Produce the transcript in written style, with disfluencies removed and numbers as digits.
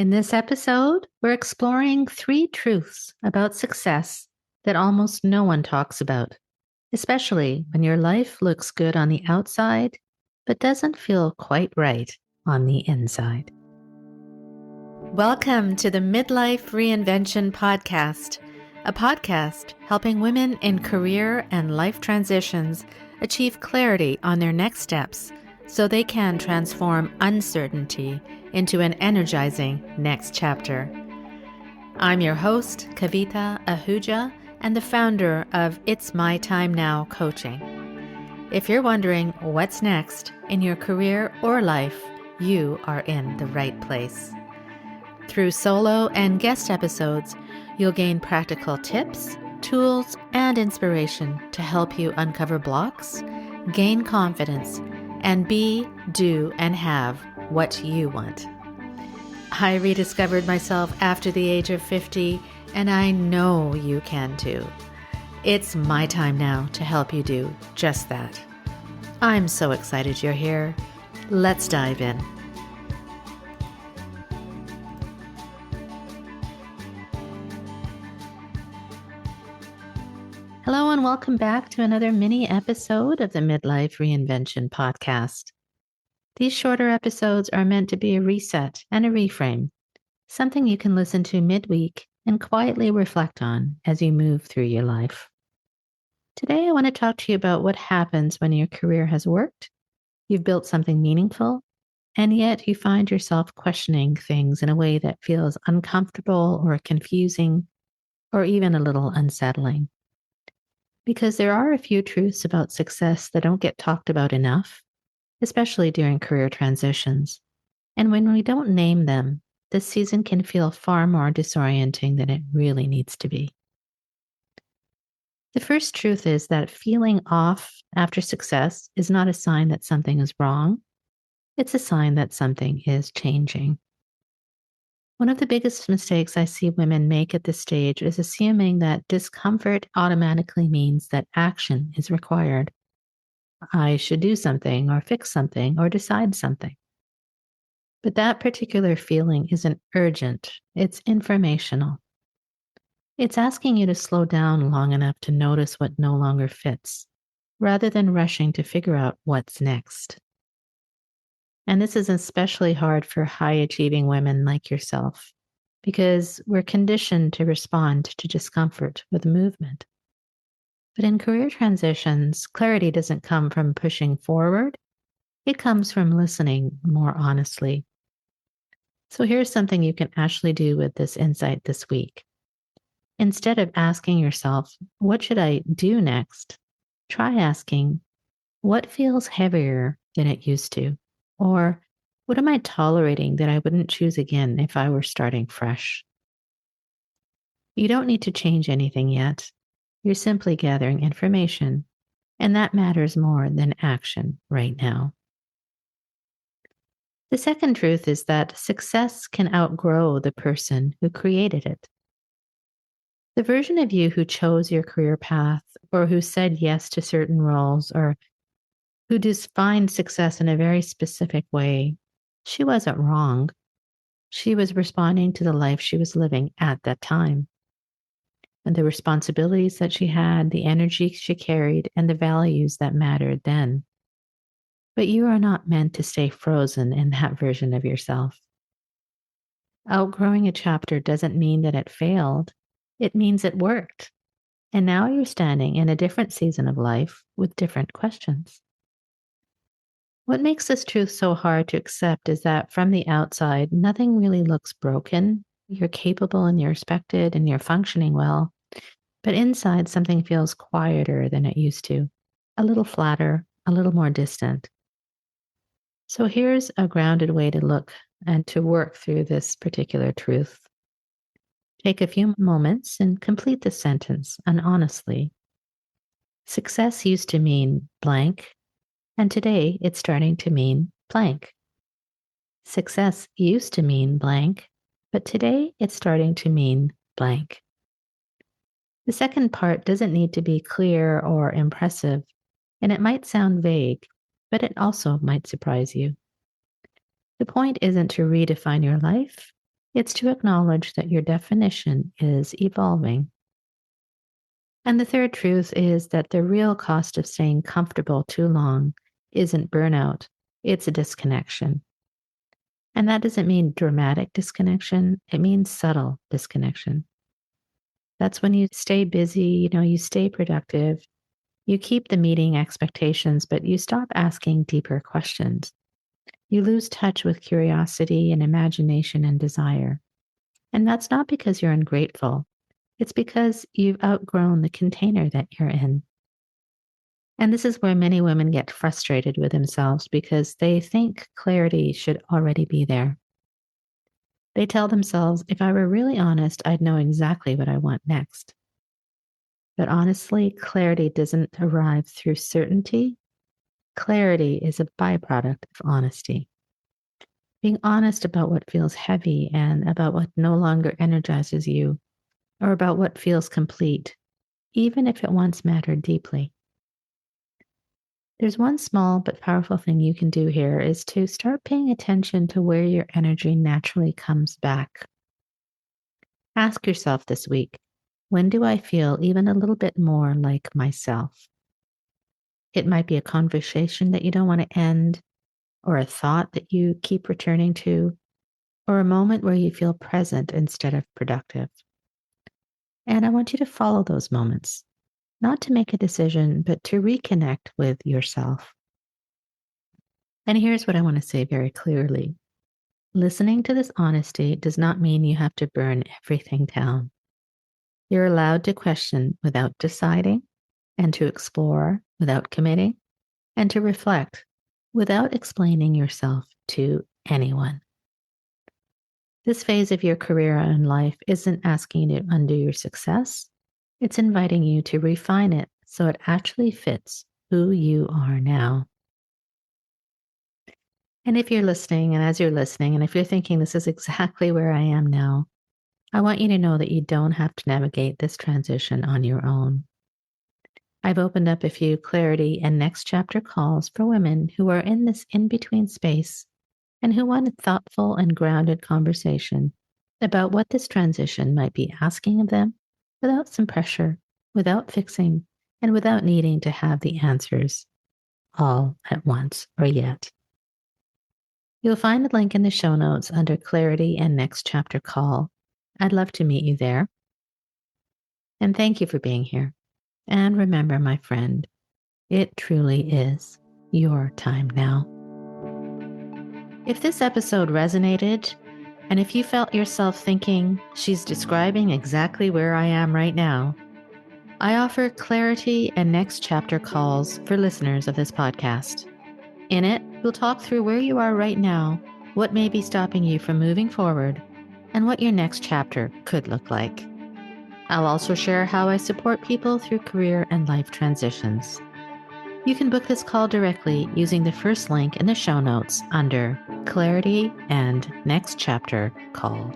In this episode, we're exploring 3 truths about success that almost no one talks about, especially when your life looks good on the outside, but doesn't feel quite right on the inside. Welcome to the Midlife Reinvention Podcast, a podcast helping women in career and life transitions achieve clarity on their next steps so they can transform uncertainty into an energizing next chapter. I'm your host, Kavita Ahuja, and the founder of It's My Time Now Coaching. If you're wondering what's next in your career or life, you are in the right place. Through solo and guest episodes, you'll gain practical tips, tools, and inspiration to help you uncover blocks, gain confidence, and be, do, and have what you want. I rediscovered myself after the age of 50, and I know you can too. It's my time now to help you do just that. I'm so excited you're here. Let's dive in. Hello and welcome back to another mini episode of the Midlife Reinvention Podcast. These shorter episodes are meant to be a reset and a reframe, something you can listen to midweek and quietly reflect on as you move through your life. Today, I want to talk to you about what happens when your career has worked, you've built something meaningful, and yet you find yourself questioning things in a way that feels uncomfortable or confusing or even a little unsettling. Because there are a few truths about success that don't get talked about enough, especially during career transitions. And when we don't name them, this season can feel far more disorienting than it really needs to be. The first truth is that feeling off after success is not a sign that something is wrong. It's a sign that something is changing. One of the biggest mistakes I see women make at this stage is assuming that discomfort automatically means that action is required. I should do something or fix something or decide something. But that particular feeling isn't urgent, it's informational. It's asking you to slow down long enough to notice what no longer fits, rather than rushing to figure out what's next. And this is especially hard for high-achieving women like yourself, because we're conditioned to respond to discomfort with movement. But in career transitions, clarity doesn't come from pushing forward. It comes from listening more honestly. So here's something you can actually do with this insight this week. Instead of asking yourself, what should I do next? Try asking, what feels heavier than it used to? Or what am I tolerating that I wouldn't choose again if I were starting fresh? You don't need to change anything yet. You're simply gathering information, and that matters more than action right now. The second truth is that success can outgrow the person who created it. The version of you who chose your career path, or who said yes to certain roles, or who defined success in a very specific way, she wasn't wrong. She was responding to the life she was living at that time, and the responsibilities that she had, the energy she carried, and the values that mattered then. But you are not meant to stay frozen in that version of yourself. Outgrowing a chapter doesn't mean that it failed. It means it worked. And now you're standing in a different season of life with different questions. What makes this truth so hard to accept is that from the outside, nothing really looks broken. You're capable and you're respected and you're functioning well. But inside, something feels quieter than it used to, a little flatter, a little more distant. So here's a grounded way to look and to work through this particular truth. Take a few moments and complete the sentence, and honestly. Success used to mean blank, and today it's starting to mean blank. Success used to mean blank, but today it's starting to mean blank. The second part doesn't need to be clear or impressive, and it might sound vague, but it also might surprise you. The point isn't to redefine your life. It's to acknowledge that your definition is evolving. And the third truth is that the real cost of staying comfortable too long isn't burnout, it's a disconnection. And that doesn't mean dramatic disconnection, it means subtle disconnection. That's when you stay busy, you stay productive, you keep the meeting expectations, but you stop asking deeper questions. You lose touch with curiosity and imagination and desire. And that's not because you're ungrateful, it's because you've outgrown the container that you're in. And this is where many women get frustrated with themselves because they think clarity should already be there. They tell themselves, if I were really honest, I'd know exactly what I want next. But honestly, clarity doesn't arrive through certainty. Clarity is a byproduct of honesty. Being honest about what feels heavy and about what no longer energizes you, or about what feels complete, even if it once mattered deeply. There's one small but powerful thing you can do here is to start paying attention to where your energy naturally comes back. Ask yourself this week, when do I feel even a little bit more like myself? It might be a conversation that you don't want to end, or a thought that you keep returning to, or a moment where you feel present instead of productive. And I want you to follow those moments, not to make a decision, but to reconnect with yourself. And here's what I want to say very clearly. Listening to this honesty does not mean you have to burn everything down. You're allowed to question without deciding, and to explore without committing, and to reflect without explaining yourself to anyone. This phase of your career and life isn't asking you to undo your success. It's inviting you to refine it so it actually fits who you are now. And if you're listening, and as you're listening, and if you're thinking this is exactly where I am now, I want you to know that you don't have to navigate this transition on your own. I've opened up a few clarity and next chapter calls for women who are in this in-between space and who want a thoughtful and grounded conversation about what this transition might be asking of them without some pressure, without fixing, and without needing to have the answers all at once or yet. You'll find the link in the show notes under Clarity and Next Chapter Call. I'd love to meet you there. And thank you for being here. And remember, my friend, it truly is your time now. If this episode resonated, and if you felt yourself thinking, she's describing exactly where I am right now, I offer Clarity and Next Chapter calls for listeners of this podcast. In it, we'll talk through where you are right now, what may be stopping you from moving forward, and what your next chapter could look like. I'll also share how I support people through career and life transitions. You can book this call directly using the first link in the show notes under Clarity and Next Chapter Call.